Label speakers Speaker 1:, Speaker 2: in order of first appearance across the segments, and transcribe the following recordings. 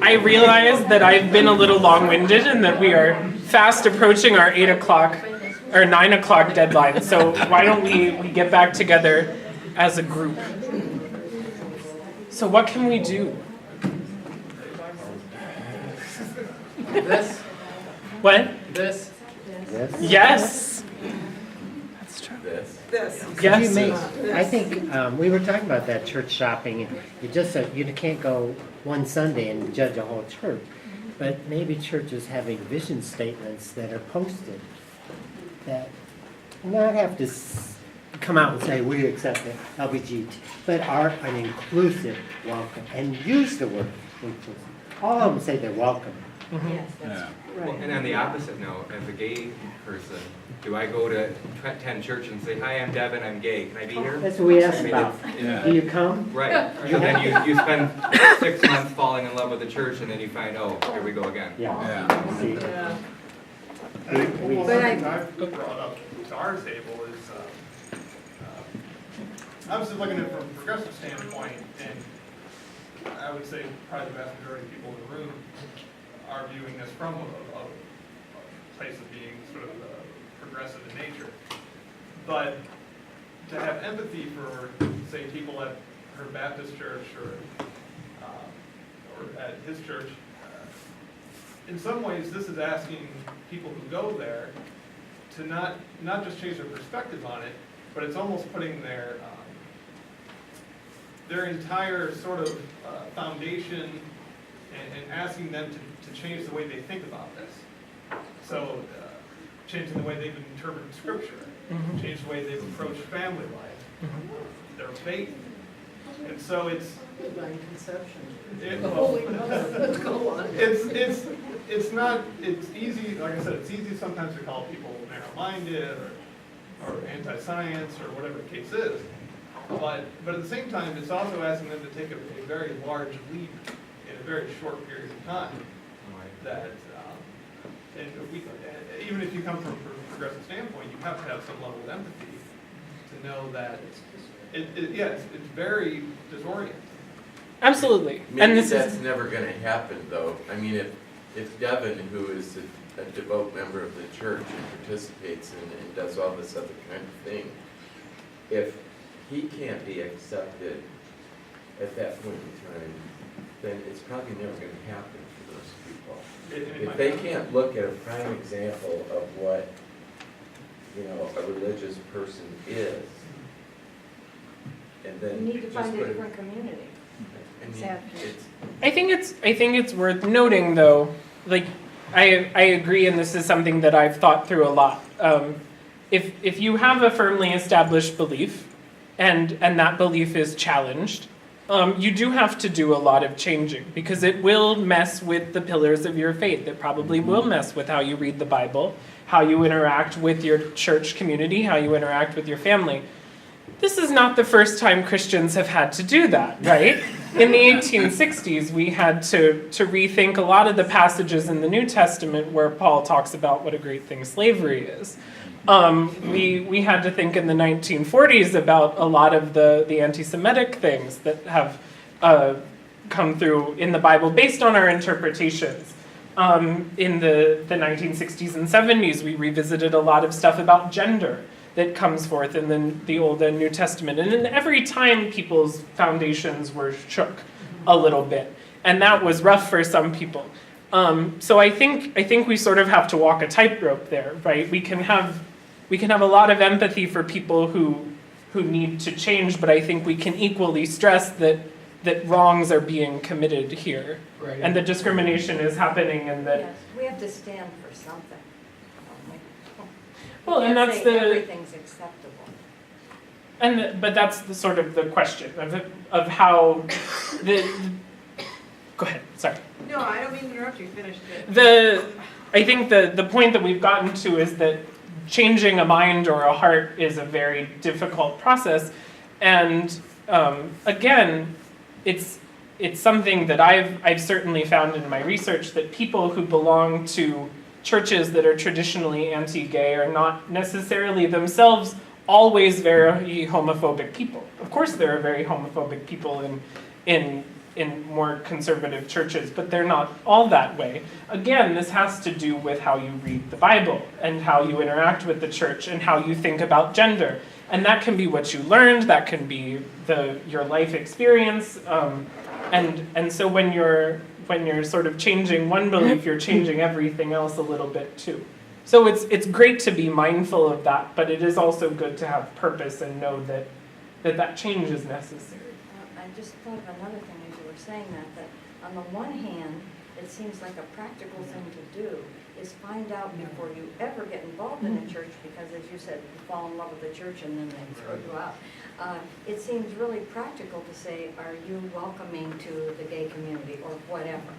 Speaker 1: I realize that I've been a little long-winded and that we are fast approaching our 8 o'clock or 9 o'clock deadline. So why don't we get back together as a group? So what can we do?
Speaker 2: This.
Speaker 1: What?
Speaker 2: This.
Speaker 1: Yes. That's true.
Speaker 2: This.
Speaker 1: Yes.
Speaker 3: I think we were talking about that church shopping. You just you can't go one Sunday and judge a whole church, but maybe churches having vision statements that are posted that not have to come out and say we accept the LGBT, but are an inclusive welcome and use the word inclusive. All of them say they're welcome.
Speaker 4: Yes, that's right.
Speaker 2: Well, and on the opposite note, as a gay person, do I go to attend church and say, "Hi, I'm Devin, I'm gay. Can I be here?"
Speaker 3: That's what we asked
Speaker 2: I mean,
Speaker 3: about. Do you come?
Speaker 2: Right. And then you spend 6 months falling in love with the church, and then you find, oh, here we go again.
Speaker 3: Yeah. See,
Speaker 5: I
Speaker 3: we-
Speaker 5: think
Speaker 3: we-
Speaker 5: one
Speaker 4: But
Speaker 5: thing I've brought up to our table is, obviously looking at it from a progressive standpoint, and I would say probably the vast majority of people in the room are viewing this from a place of being sort of progressive in nature. But to have empathy for, say, people at her Baptist church or at his church, in some ways, this is asking people who go there to not just change their perspective on it, but it's almost putting their entire sort of foundation and asking them to change the way they think about this. So changing the way they've interpreted Scripture, change the way they've approached family life, their faith. And so it's
Speaker 4: Divine conception.
Speaker 5: it's easy, like I said, it's easy sometimes to call people narrow-minded or anti-science or whatever the case is. But at the same time, it's also asking them to take a very large leap in a very short period of time. That, and even if you come from a progressive standpoint, you have to have some level of empathy to know that it's very disorienting.
Speaker 1: Absolutely.
Speaker 6: Maybe
Speaker 1: And this
Speaker 6: that's
Speaker 1: is
Speaker 6: never going to happen, though. I mean, if Devin, who is a devout member of the church and participates and does all this other kind of thing, if he can't be accepted at that point in time, then it's probably never going to happen for those people. If they can't look at a prime example of what, a religious person is, and then
Speaker 4: You need to
Speaker 6: just
Speaker 4: find a
Speaker 6: put it-
Speaker 4: different community.
Speaker 6: I mean,
Speaker 4: Exactly.
Speaker 1: I think it's worth noting, though, like, I agree, and this is something that I've thought through a lot. If you have a firmly established belief, and that belief is challenged, you do have to do a lot of changing, because it will mess with the pillars of your faith. It probably will mess with how you read the Bible, how you interact with your church community, how you interact with your family. This is not the first time Christians have had to do that, right? In the 1860s, we had to rethink a lot of the passages in the New Testament where Paul talks about what a great thing slavery is. We had to think in the 1940s about a lot of the anti-Semitic things that have come through in the Bible based on our interpretations. In the 1960s and 70s, we revisited a lot of stuff about gender that comes forth in the Old and New Testament. And in every time people's foundations were shook a little bit. And that was rough for some people. So I think we sort of have to walk a tightrope there, right? We can have a lot of empathy for people who need to change, but I think we can equally stress that wrongs are being committed here.
Speaker 2: Right.
Speaker 1: And that discrimination is happening, and that
Speaker 4: Yes, we have to stand for something.
Speaker 1: Well, and
Speaker 4: Can't
Speaker 1: that's
Speaker 4: say
Speaker 1: the
Speaker 4: everything's acceptable.
Speaker 1: but that's the sort of the question of how the go ahead, sorry.
Speaker 7: No, I don't mean to interrupt you, finish it.
Speaker 1: I think the point that we've gotten to is that changing a mind or a heart is a very difficult process, and again, it's something that I've certainly found in my research that people who belong to churches that are traditionally anti-gay are not necessarily themselves always very homophobic people. Of course, there are very homophobic people in in more conservative churches, but they're not all that way. Again, this has to do with how you read the Bible and how you interact with the church and how you think about gender. And that can be what you learned, that can be your life experience. And so when you're sort of changing one belief, you're changing everything else a little bit too. So it's great to be mindful of that, but it is also good to have purpose and know that change is necessary.
Speaker 4: I just thought of another thing as you were saying that on the one hand, it seems like a practical thing to do is find out before you ever get involved in a church, because as you said, you fall in love with the church and then they throw you out. It seems really practical to say, are you welcoming to the gay community or whatever,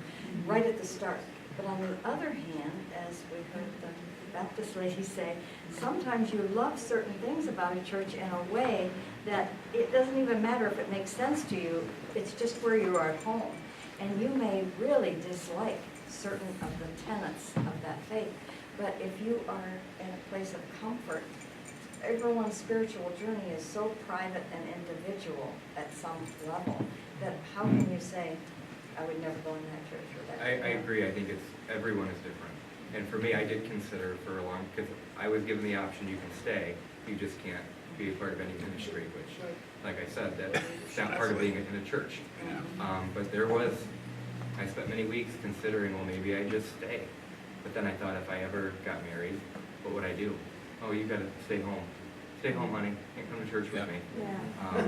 Speaker 4: right at the start. But on the other hand, as we heard the Baptist lady say, sometimes you love certain things about a church in a way that it doesn't even matter if it makes sense to you, it's just where you are at home. And you may really dislike certain of the tenets of that faith. But if you are in a place of comfort, everyone's spiritual journey is so private and individual at some level that how can you say, I would never go in that church or that church?
Speaker 2: I agree. I think everyone is different. And for me, I did consider for a long, because I was given the option, you can stay, you just can't be a part of any ministry, which, like I said, that's not part of being in a church. But I spent many weeks considering, well, maybe I just stay. But then I thought, if I ever got married, what would I do? Oh, you got to stay home. Stay home, honey. Can't come to church with me.
Speaker 4: Yeah.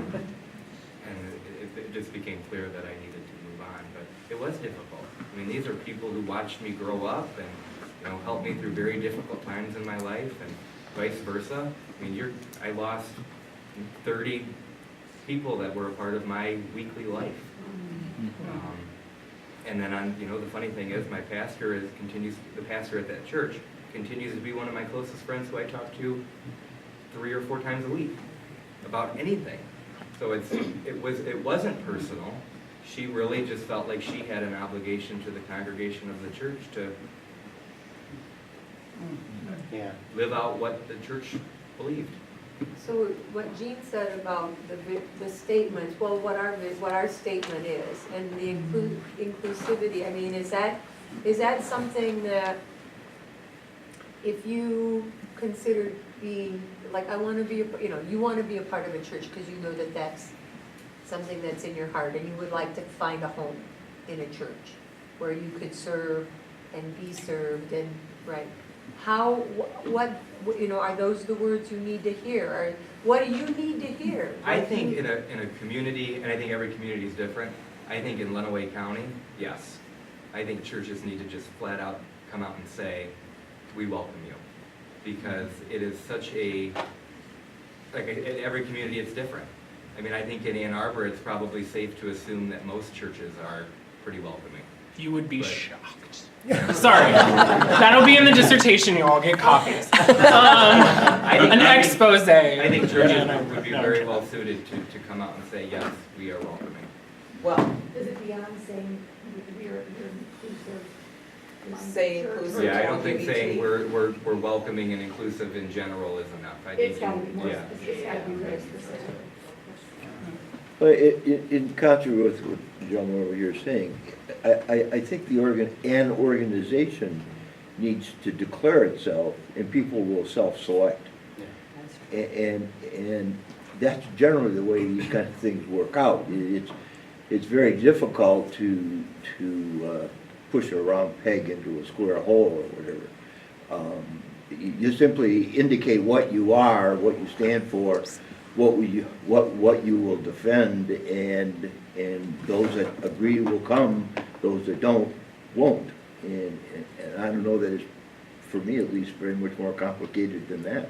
Speaker 2: And it just became clear that I needed to move on. But it was difficult. I mean, these are people who watched me grow up and helped me through very difficult times in my life, and vice versa. I mean, I lost 30 people that were a part of my weekly life. And then the funny thing is, my pastor the pastor at that church continues to be one of my closest friends who I talk to 3 or 4 times a week about anything. So it wasn't personal. She really just felt like she had an obligation to the congregation of the church to live out what the church believed.
Speaker 8: So what Jean said about the statements, well, what our statement is, and the inclusivity, I mean, is that something that if you consider being, like, I want to be, you want to be a part of a church because you know that that's something that's in your heart, and you would like to find a home in a church where you could serve and be served, and right. Are those the words you need to hear? Or what do you need to hear?
Speaker 2: I think in a community, and I think every community is different, I think in Lenawee County, yes. I think churches need to just flat out come out and say, we welcome you. Because it is such in every community it's different. I mean, I think in Ann Arbor it's probably safe to assume that most churches are pretty welcoming.
Speaker 1: You would be shocked. Sorry. That'll be in the dissertation, you all get copies. An expose.
Speaker 2: I think churches would be very well suited to come out and say, yes, we are welcoming.
Speaker 9: Well,
Speaker 4: Is it beyond saying you're inclusive?
Speaker 9: say inclusive.
Speaker 2: Yeah, I don't think
Speaker 9: LGBT.
Speaker 2: saying we're welcoming and inclusive in general is enough. I think
Speaker 4: It's got to be more
Speaker 2: yeah.
Speaker 4: specific. It's got to be very specific.
Speaker 10: Well, in concert with what the gentleman over here is saying, I think an organization needs to declare itself, and people will self-select. And that's generally the way these kind of things work out. It's very difficult to push a round peg into a square hole or whatever. You simply indicate what you are, what you stand for, what you will defend, and those that agree will come, those that don't won't. And I don't know that it's, for me at least, very much more complicated than that.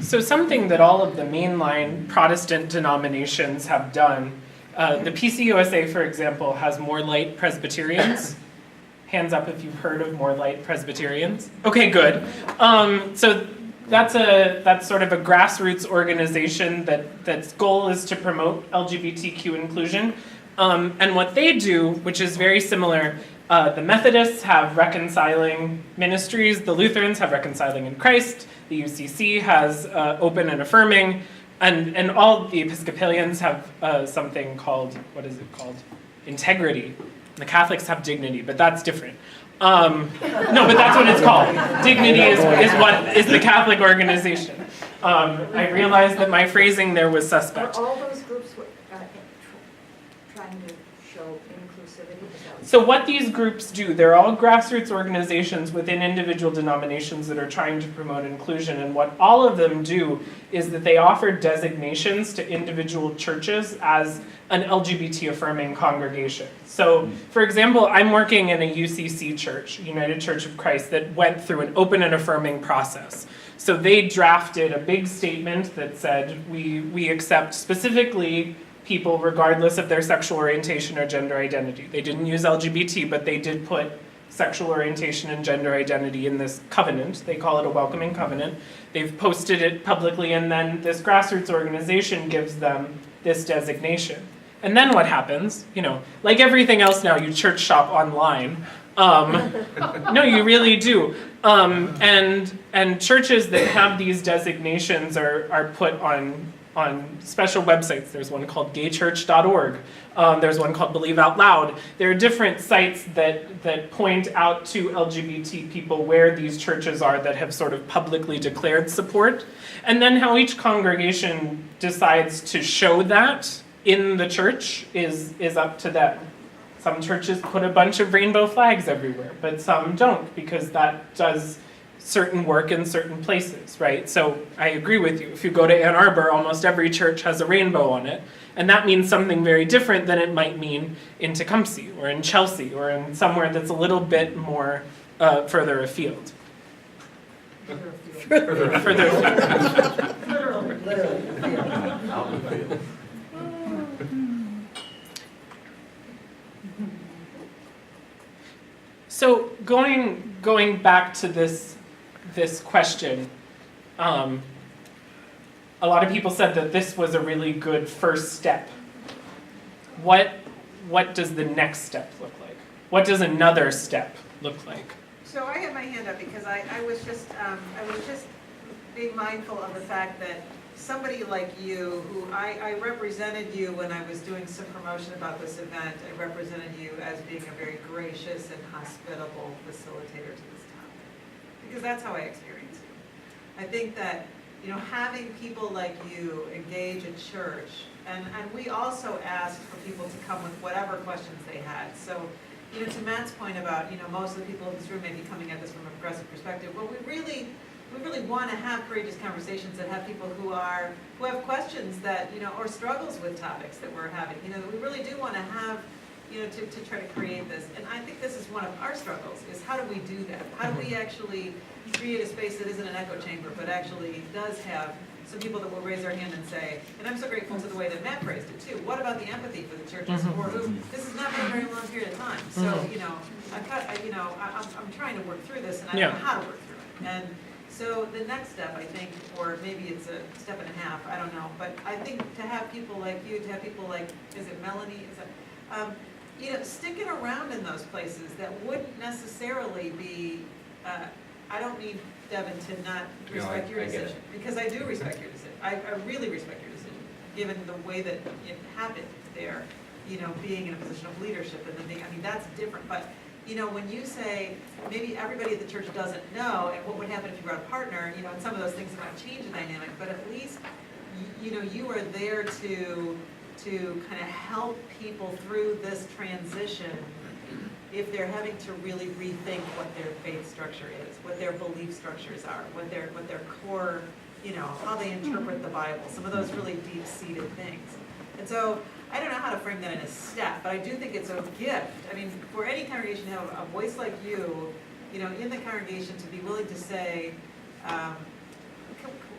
Speaker 1: So something that all of the mainline Protestant denominations have done, the PCUSA, for example, has more light Presbyterians. Hands up if you've heard of more light Presbyterians. Okay, good. So that's sort of a grassroots organization that's goal is to promote LGBTQ inclusion. And what they do, which is very similar, the Methodists have reconciling ministries, the Lutherans have reconciling in Christ, the UCC has open and affirming, and all the Episcopalians have something called, what is it called? integrity. The Catholics have dignity, but that's different. No, but that's what it's called. Dignity is the Catholic organization. I realized that my phrasing there was suspect.
Speaker 4: Are all those groups trying to show inclusivity?
Speaker 1: So what these groups do, they're all grassroots organizations within individual denominations that are trying to promote inclusion, and what all of them do is that they offer designations to individual churches as an LGBT affirming congregation. So, for example, I'm working in a UCC church, United Church of Christ, that went through an open and affirming process. So they drafted a big statement that said, we accept specifically people regardless of their sexual orientation or gender identity. They didn't use LGBT, but they did put sexual orientation and gender identity in this covenant. They call it a welcoming covenant. They've posted it publicly, and then this grassroots organization gives them this designation. And then what happens? Like everything else now, you church shop online. No, you really do. And churches that have these designations are put on special websites. There's one called gaychurch.org. There's one called Believe Out Loud. There are different sites that point out to LGBT people where these churches are that have sort of publicly declared support. And then how each congregation decides to show that in the church is up to them. Some churches put a bunch of rainbow flags everywhere, but some don't, because that does certain work in certain places, right? So I agree with you. If you go to Ann Arbor, almost every church has a rainbow on it, and that means something very different than it might mean in Tecumseh or in Chelsea or in somewhere that's a little bit more further afield. Further afield.
Speaker 6: Literally.
Speaker 1: So going back to this question, a lot of people said that this was a really good first step. What does the next step look like? What does another step look like?
Speaker 7: So I had my hand up because I was just being mindful of the fact that somebody like you, who I represented you when I was doing some promotion about this event, I represented you as being a very gracious and hospitable facilitator to this topic, because that's how I experience you. I think that, having people like you engage at church, and we also asked for people to come with whatever questions they had. So, to Matt's point about, most of the people in this room may be coming at this from a progressive perspective, but we really want to have courageous conversations that have people who have questions that, or struggles with topics that we're having. We really do want to have, to try to create this. And I think this is one of our struggles, is how do we do that? How do we actually create a space that isn't an echo chamber, but actually does have some people that will raise their hand and say, and I'm so grateful to the way that Matt phrased it too, what about the empathy for the churches for whom this has not been a very long period of time? So, I'm trying to work through this, and I don't know how to work through it. And so the next step, I think, or maybe it's a step and a half, I don't know, but I think to have people like you, to have people like, is it Melanie? Sticking around in those places that wouldn't necessarily be, I don't mean, Devin, to not respect your decision, because I do respect your decision. I really respect your decision, given the way that it happened there, being in a position of leadership and then being, that's different, but when you say maybe everybody at the church doesn't know, and what would happen if you brought a partner, and some of those things might change the dynamic, but at least, you are there to kind of help people through this transition if they're having to really rethink what their faith structure is, what their belief structures are, what their core, how they interpret the Bible, some of those really deep-seated things. And so, I don't know how to frame that in a step, but I do think it's a gift. For any congregation to have a voice like you, in the congregation, to be willing to say,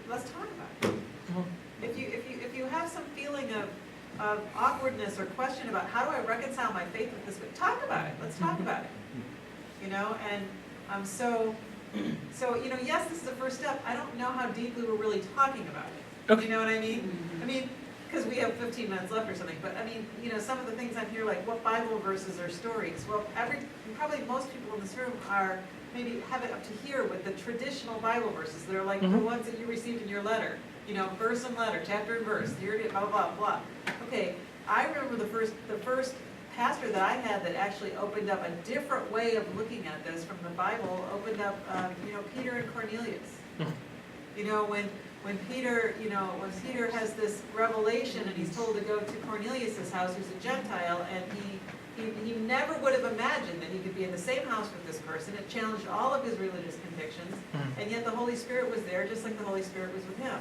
Speaker 7: let's talk about it. If you have some feeling of awkwardness or question about how do I reconcile my faith with this, talk about it. Let's talk about it. Yes, this is the first step. I don't know how deeply we're really talking about it.
Speaker 1: Okay.
Speaker 7: You know what I mean? Because we have 15 minutes left or something, but some of the things on here, like what Bible verses or stories, well, probably most people in this room maybe have it up to here with the traditional Bible verses. They're like the ones that you received in your letter, verse and letter, chapter and verse, blah, blah, blah. Okay, I remember the first pastor that I had that actually opened up a different way of looking at this from the Bible, opened up, Peter and Cornelius. When Peter, when Peter has this revelation and he's told to go to Cornelius' house, who's a Gentile, and he never would have imagined that he could be in the same house with this person. It challenged all of his religious convictions, and yet the Holy Spirit was there, just like the Holy Spirit was with him.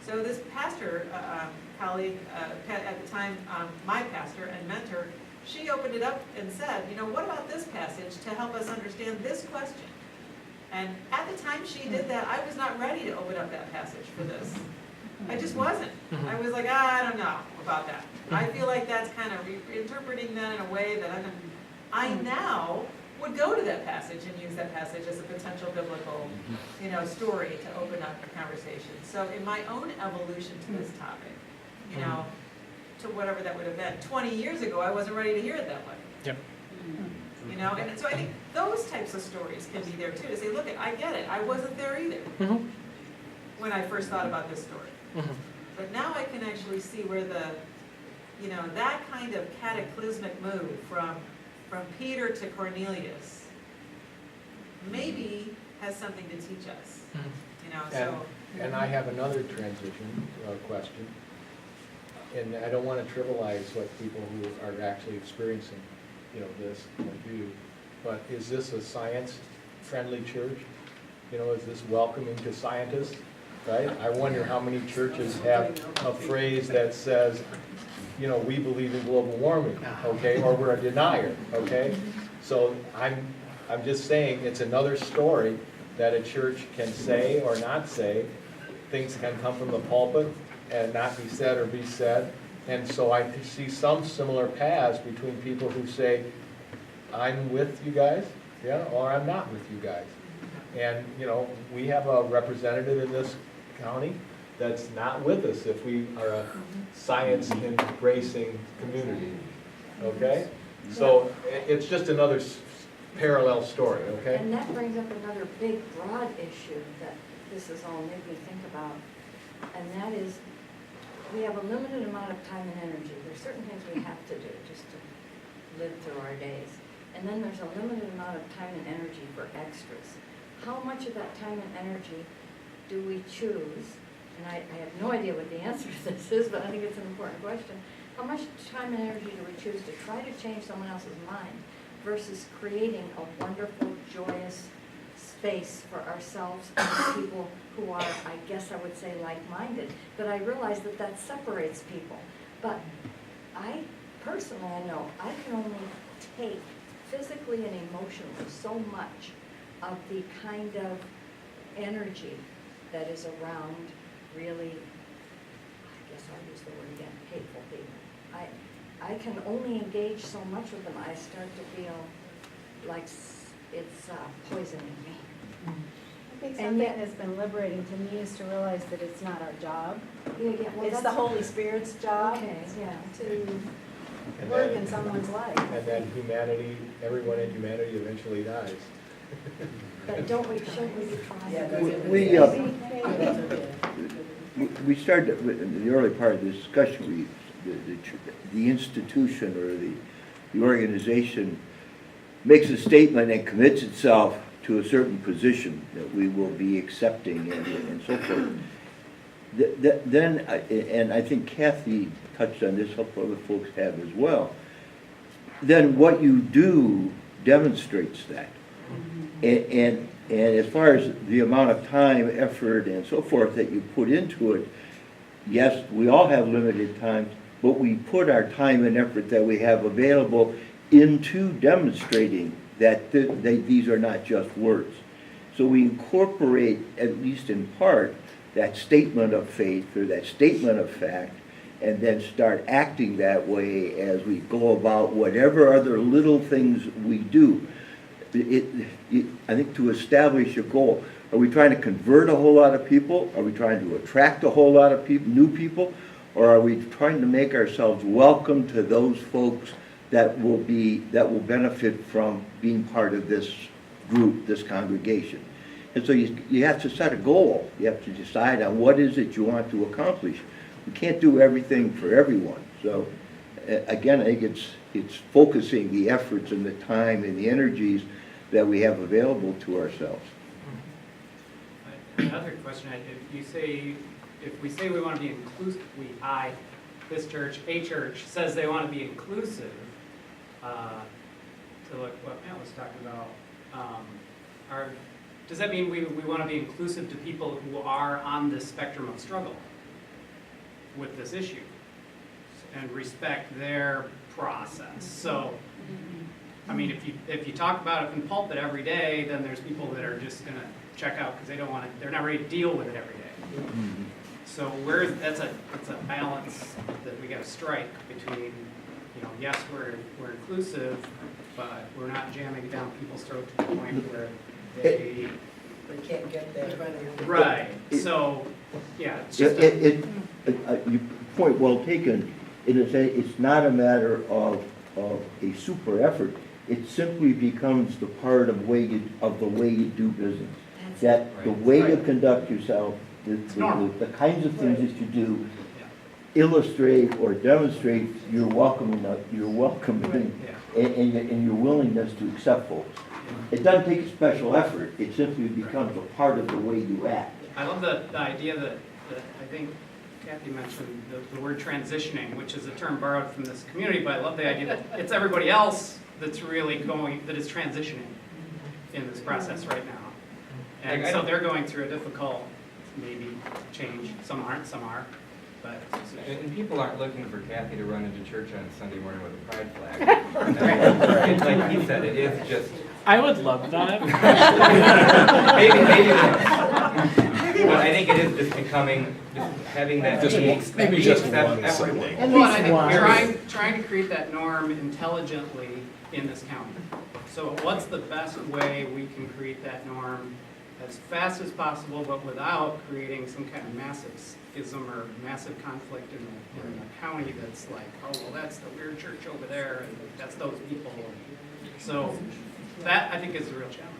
Speaker 7: So this pastor colleague, at the time, my pastor and mentor, she opened it up and said, what about this passage to help us understand this question? And at the time she did that, I was not ready to open up that passage for this. I just wasn't. I was like, I don't know about that. I feel like that's kind of interpreting that in a way that I now would go to that passage and use that passage as a potential biblical, story to open up a conversation. So in my own evolution to this topic, to whatever that would have been, 20 years ago, I wasn't ready to hear it that way.
Speaker 1: Yep.
Speaker 7: And so I think those types of stories can be there too, to say, look, I get it, I wasn't there either when I first thought about this story. But now I can actually see where that kind of cataclysmic move from Peter to Cornelius maybe has something to teach us.
Speaker 11: And I have another transition question, and I don't want to trivialize what people who are actually experiencing, this like you, but is this a science-friendly church? Is this welcoming to scientists? Right? I wonder how many churches have a phrase that says, we believe in global warming, okay, or we're a denier, okay? So I'm just saying it's another story that a church can say or not say. Things can come from the pulpit and not be said or be said. And so I see some similar paths between people who say, I'm with you guys, or I'm not with you guys. And, we have a representative in this county that's not with us if we are a science-embracing community, okay? So it's just another parallel story, okay?
Speaker 4: And that brings up another big, broad issue that this is all made me think about, and that is we have a limited amount of time and energy. There's certain things we have to do just to live through our days. And then there's a limited amount of time and energy for extras. How much of that time and energy do we choose? And I have no idea what the answer to this is, but I think it's an important question. How much time and energy do we choose to try to change someone else's mind versus creating a wonderful, joyous space for ourselves and the people who are, I guess I would say, like-minded. But I realize that that separates people. But I personally, I know, I can only take physically and emotionally so much of the kind of energy that is around really, I guess I'll use the word again, hateful people. I can only engage so much with them. I start to feel like it's poisoning me.
Speaker 12: I think something that's been liberating to me is to realize that it's not our job.
Speaker 4: Well,
Speaker 12: It's the Holy Spirit's job to work in someone's life.
Speaker 11: And then humanity, everyone in humanity eventually dies.
Speaker 4: But shouldn't we be trying?
Speaker 10: We started in the early part of the discussion. The institution or the organization makes a statement and commits itself to a certain position that we will be accepting and so forth. Then, and I think Kathy touched on this, hope other folks have as well, then what you do demonstrates that. And as far as the amount of time, effort, and so forth that you put into it, yes, we all have limited time, but we put our time and effort that we have available into demonstrating that these are not just words. So we incorporate, at least in part, that statement of faith or that statement of fact, and then start acting that way as we go about whatever other little things we do. I think to establish a goal, are we trying to convert a whole lot of people? Are we trying to attract a whole lot of people, new people? Or are we trying to make ourselves welcome to those folks that will benefit from being part of this group, this congregation? And so you have to set a goal. You have to decide on what is it you want to accomplish. We can't do everything for everyone. So again, I think it's focusing the efforts and the time and the energies that we have available to ourselves.
Speaker 13: Another question, if we say we want to be inclusive, this church, a church, says they want to be inclusive, to look what Matt was talking about, does that mean we want to be inclusive to people who are on this spectrum of struggle with this issue and respect their process? So, I mean, if you talk about it in pulpit every day, then there's people that are just going to check out because they don't want to, they're not ready to deal with it every day. So that's a balance that we got to strike between, yes, we're inclusive, but we're not jamming it down people's throats to the point where they
Speaker 9: can't get there.
Speaker 13: right. So yeah, it's just
Speaker 10: you point well taken. It's not a matter of a super effort. It simply becomes the part of the way you do business. That the way you conduct yourself, the kinds of things that you do, illustrate or demonstrate your welcoming and your willingness to accept folks. It doesn't take a special effort. It simply becomes a part of the way you act.
Speaker 13: I love the idea that I think Kathy mentioned, the word transitioning, which is a term borrowed from this community, but I love the idea that it's everybody else that is transitioning in this process right now. And so they're going through a difficult, maybe, change. Some aren't, some are. But
Speaker 2: and people aren't looking for Kathy to run into church on Sunday morning with a pride flag. It's like he said, it is just...
Speaker 1: I would love that.
Speaker 2: maybe but I think it is just becoming, having that...
Speaker 11: Maybe just one
Speaker 2: Sunday.
Speaker 13: well, I think trying to create that norm intelligently in this county. So what's the best way we can create that norm as fast as possible, but without creating some kind of massive schism or massive conflict in the county that's like, oh, well, that's the weird church over there, and that's those people. So that, I think, is a real challenge.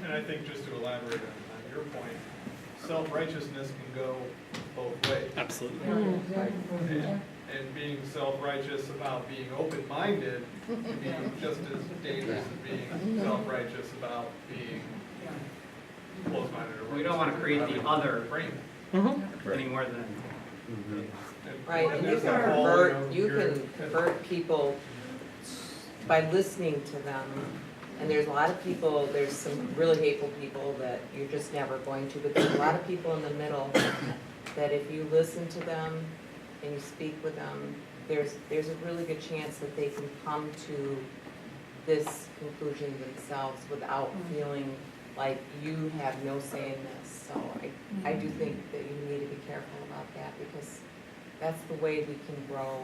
Speaker 5: And I think just to elaborate on your point, self-righteousness can go both ways.
Speaker 1: Absolutely.
Speaker 5: And being self-righteous about being open-minded can be just as dangerous as being self-righteous about being closed-minded. Or
Speaker 13: We don't want to create the other any more than...
Speaker 9: Right, and you can convert people by listening to them. And there's a lot of people, there's some really hateful people that you're just never going to, but there's a lot of people in the middle that if you listen to them and you speak with them, there's a really good chance that they can come to this conclusion themselves without feeling like you have no say in this. So I do think that you need to be careful about that because that's the way we can grow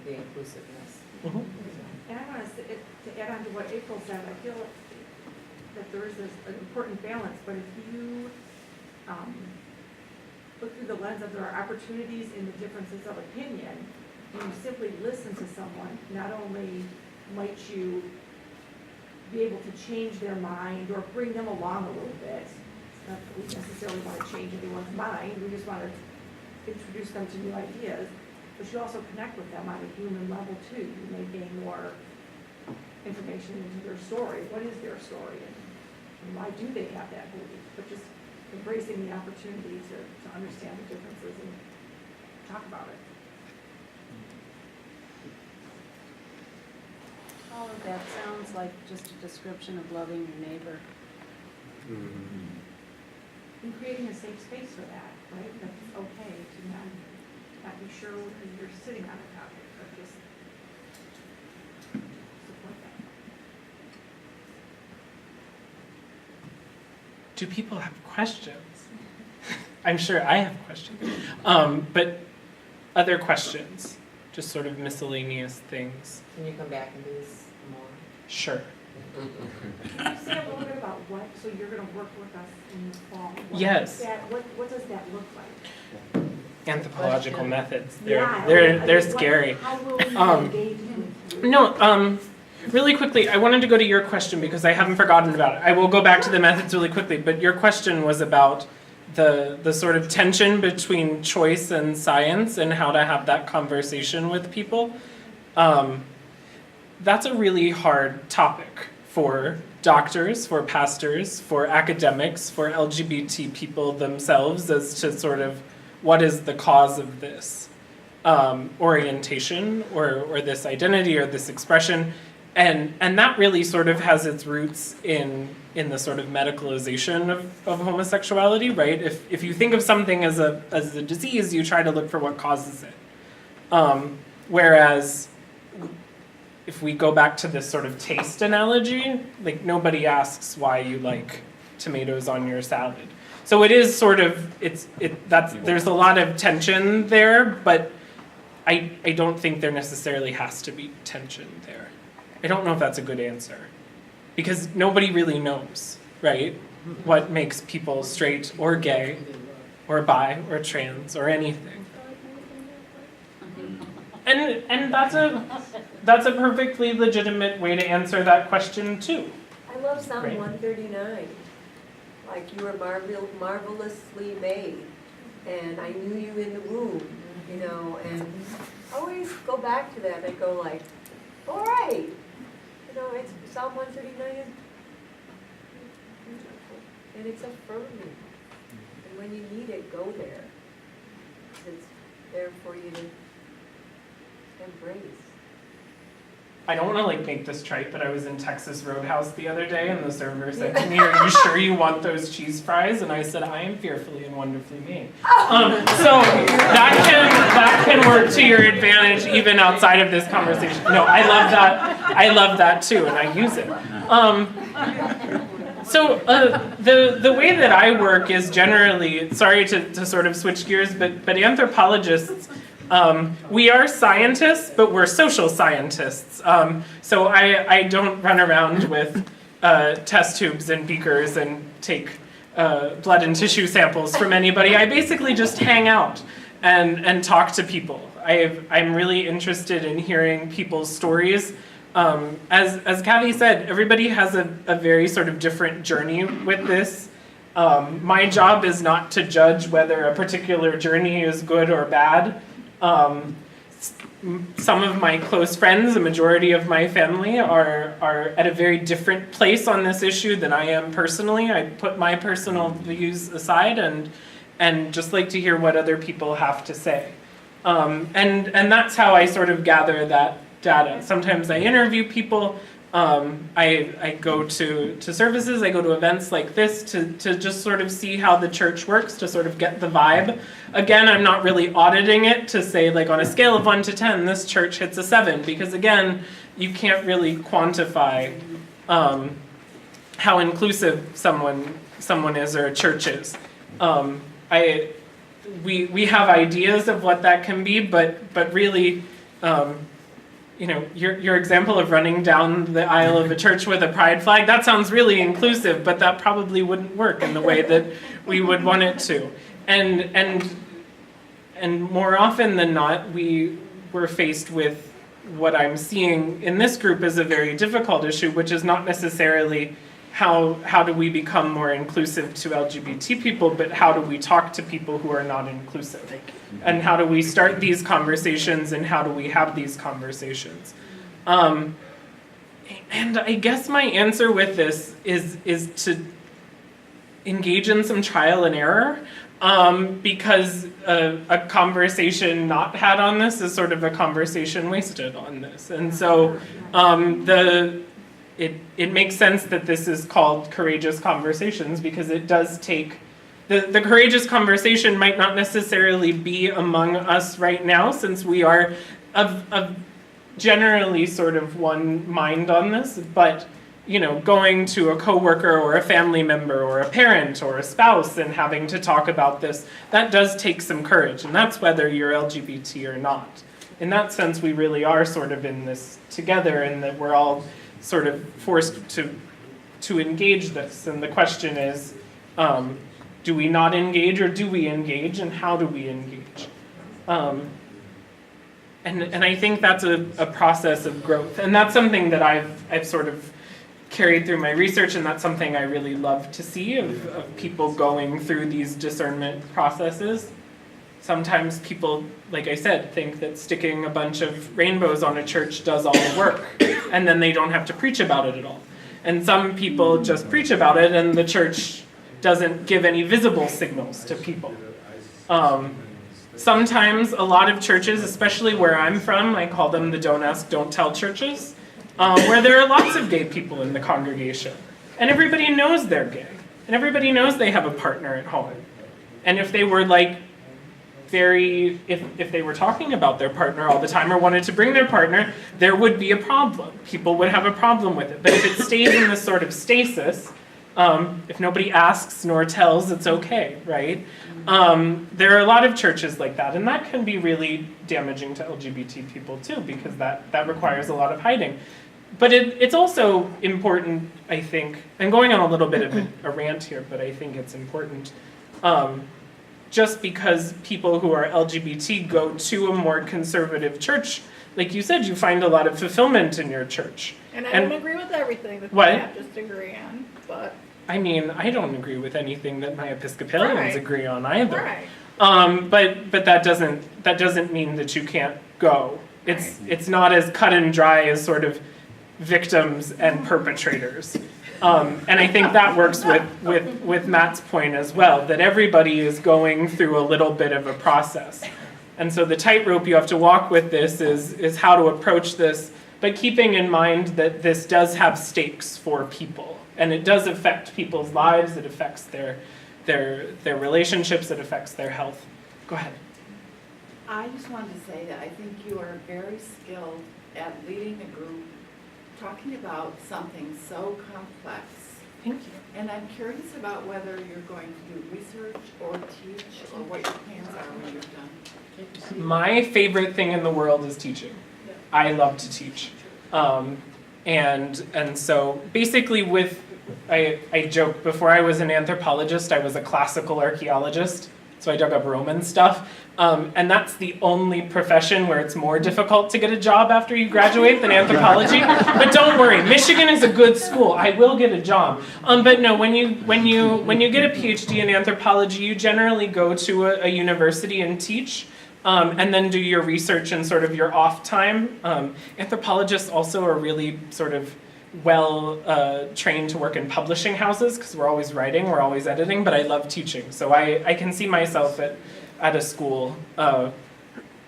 Speaker 9: the inclusiveness.
Speaker 14: And I want to add on to what April said, I feel that there is an important balance, but if you look through the lens of there are opportunities in the differences of opinion, and you simply listen to someone, not only might you be able to change their mind or bring them along a little bit, not that we necessarily want to change anyone's mind, we just want to introduce them to new ideas, but you also connect with them on a human level too. You may gain more information into their story. What is their story and why do they have that belief? But just embracing the opportunity to understand the differences and talk about it.
Speaker 12: All of that sounds like just a description of loving your neighbor.
Speaker 14: And creating a safe space for that, right? That it's okay to not be sure where you're sitting on a topic, but just support that.
Speaker 1: Do people have questions? I'm sure I have questions. But other questions, just sort of miscellaneous things.
Speaker 9: Can you come back and do this more?
Speaker 1: Sure.
Speaker 14: Can you say a little bit about what, so you're going to work with us in the fall?
Speaker 1: Yes.
Speaker 14: What does that look like?
Speaker 1: Anthropological methods.
Speaker 14: Yeah,
Speaker 1: They're scary.
Speaker 14: How will we engage with you?
Speaker 1: No, really quickly, I wanted to go to your question because I haven't forgotten about it. I will go back to the methods really quickly, but your question was about the sort of tension between choice and science and how to have that conversation with people. That's a really hard topic for doctors, for pastors, for academics, for LGBT people themselves, as to sort of what is the cause of this orientation or this identity or this expression. And that really sort of has its roots in the sort of medicalization of homosexuality, right? If you think of something as a disease, you try to look for what causes it. Whereas if we go back to this sort of taste analogy, like nobody asks why you like tomatoes on your salad. So it is sort of, there's a lot of tension there, but I don't think there necessarily has to be tension there. I don't know if that's a good answer, because nobody really knows, right? What makes people straight or gay or bi or trans or anything. And that's a perfectly legitimate way to answer that question too.
Speaker 8: I love Psalm
Speaker 1: Right.
Speaker 8: 139. Like, you were marvelously made, and I knew you in the womb, you know, and I always go back to that and go like, all right, you know, it's Psalm 139 is beautiful, and it's affirming. And when you need it, go there. It's there for you to embrace.
Speaker 1: I don't want to like make this trite, but I was in Texas Roadhouse the other day, and the server said to me, "Are you sure you want those cheese fries?" And I said, "I am fearfully and wonderfully made." So that can work to your advantage even outside of this conversation. No, I love that. I love that too, and I use it. So the way that I work is generally, sorry to sort of switch gears, but anthropologists. We are scientists, but we're social scientists. So I don't run around with test tubes and beakers and take blood and tissue samples from anybody. I basically just hang out and talk to people. I'm really interested in hearing people's stories. As Kathy said, everybody has a very sort of different journey with this. My job is not to judge whether a particular journey is good or bad. Some of my close friends, the majority of my family, are at a very different place on this issue than I am personally. I put my personal views aside and just like to hear what other people have to say. And that's how I sort of gather that data. Sometimes I interview people. I go to services, I go to events like this to just sort of see how the church works, to sort of get the vibe. Again, I'm not really auditing it to say, like, on a scale of 1 to 10, this church hits a 7, because again, you can't really quantify how inclusive someone is or a church is. We have ideas of what that can be, but really, you know, your example of running down the aisle of a church with a pride flag, that sounds really inclusive, but that probably wouldn't work in the way that we would want it to. And more often than not, we're faced with what I'm seeing in this group as a very difficult issue, which is not necessarily how do we become more inclusive to LGBT people, but how do we talk to people who are not inclusive? And how do we start these conversations, and how do we have these conversations? And I guess my answer with this is to engage in some trial and error, because a conversation not had on this is sort of a conversation wasted on this. And so it makes sense that this is called Courageous Conversations, because it does take, the courageous conversation might not necessarily be among us right now, since we are of generally sort of one mind on this, but you know, going to a coworker or a family member or a parent or a spouse and having to talk about this, that does take some courage, and that's whether you're LGBT or not. In that sense, we really are sort of in this together, and that we're all sort of forced to engage this. And the question is, do we not engage, or do we engage, and how do we engage? And I think that's a process of growth, and that's something that I've sort of carried through my research, and that's something I really love to see of people going through these discernment processes. Sometimes people, like I said, think that sticking a bunch of rainbows on a church does all the work, and then they don't have to preach about it at all. And some people just preach about it, and the church doesn't give any visible signals to people. Sometimes a lot of churches, especially where I'm from, I call them the don't ask, don't tell churches, where there are lots of gay people in the congregation. And everybody knows they're gay. And everybody knows they have a partner at home. And if they were like if they were talking about their partner all the time or wanted to bring their partner, there would be a problem. People would have a problem with it. But if it stays in this sort of stasis, if nobody asks nor tells, it's okay, right? There are a lot of churches like that, and that can be really damaging to LGBT people too, because that requires a lot of hiding. But it's also important, I think, I'm going on a little bit of a rant here, but I think it's important. Just because people who are LGBT go to a more conservative church, like you said, you find a lot of fulfillment in your church.
Speaker 15: And I don't agree with everything that the
Speaker 1: What?
Speaker 15: Baptists agree on, but.
Speaker 1: I mean, I don't agree with anything that my Episcopalians
Speaker 15: Right.
Speaker 1: agree on either.
Speaker 15: Right.
Speaker 1: But that doesn't mean that you can't go. It's not as cut and dry as sort of victims and perpetrators. And I think that works with Matt's point as well, that everybody is going through a little bit of a process. And so the tightrope you have to walk with this is how to approach this, but keeping in mind that this does have stakes for people. And it does affect people's lives, it affects their relationships, it affects their health. Go ahead.
Speaker 16: I just wanted to say that I think you are very skilled at leading a group, talking about something so complex.
Speaker 1: Thank you.
Speaker 16: And I'm curious about whether you're going to do research or teach, or what your plans are when you're done.
Speaker 1: My favorite thing in the world is teaching. I love to teach. And so basically I joke, before I was an anthropologist, I was a classical archaeologist. So I dug up Roman stuff. And that's the only profession where it's more difficult to get a job after you graduate than anthropology. But don't worry, Michigan is a good school. I will get a job. But no, when you get a PhD in anthropology, you generally go to a university and teach. And then do your research in sort of your off time. Anthropologists also are really sort of trained to work in publishing houses because we're always writing, we're always editing, but I love teaching. So I can see myself at a school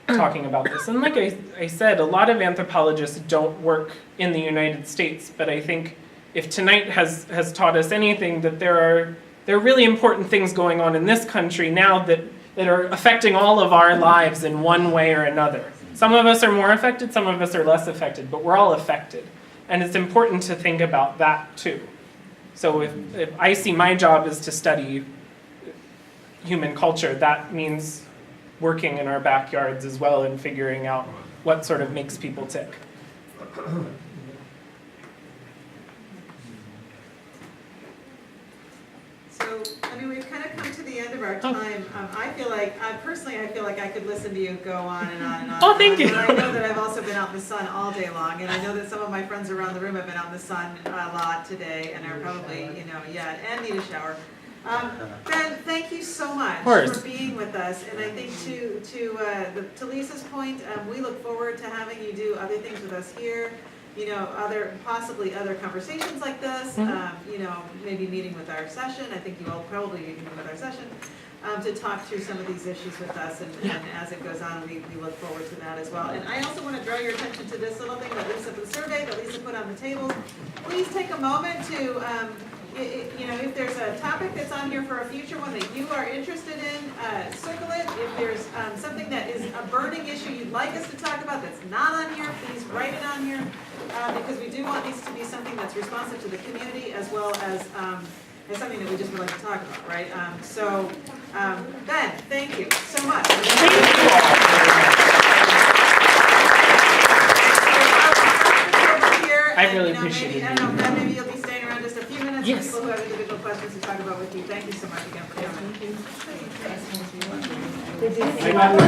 Speaker 1: talking about this. And like I said, a lot of anthropologists don't work in the United States, but I think if tonight has taught us anything, that there are really important things going on in this country now that are affecting all of our lives in one way or another. Some of us are more affected, some of us are less affected, but we're all affected. And it's important to think about that too. So if I see my job is to study human culture, that means working in our backyards as well and figuring out what sort of makes people tick.
Speaker 7: So, I mean, we've kind of come to the end of our time. Personally, I feel like I could listen to you go on and on and on.
Speaker 1: Oh, thank you.
Speaker 7: But I know that I've also been out in the sun all day long, and I know that some of my friends around the room have been out in the sun a lot today, and are probably, and need a shower. Ben, thank you so much for being with us, and I think to Lisa's point, we look forward to having you do other things with us here. Possibly other conversations like this, maybe meeting with our session. I think you all probably be meeting with our session to talk through some of these issues with us, and as it goes on, we look forward to that as well. And I also want to draw your attention to this little thing that Lisa, the survey that Lisa put on the table. Please take a moment to, if there's a topic that's on here for a future one that you are interested in, circle it. If there's something that is a burning issue you'd like us to talk about that's not on here, please write it on here, because we do want these to be something that's responsive to the community as well as something that we just would like to talk about, right? Ben, thank you so much.
Speaker 1: I really appreciate it.
Speaker 7: I don't know, Ben, maybe you'll be staying around just a few minutes
Speaker 1: Yes.
Speaker 7: for people who have individual questions to talk about with you. Thank you so much again for coming.
Speaker 1: Thank you.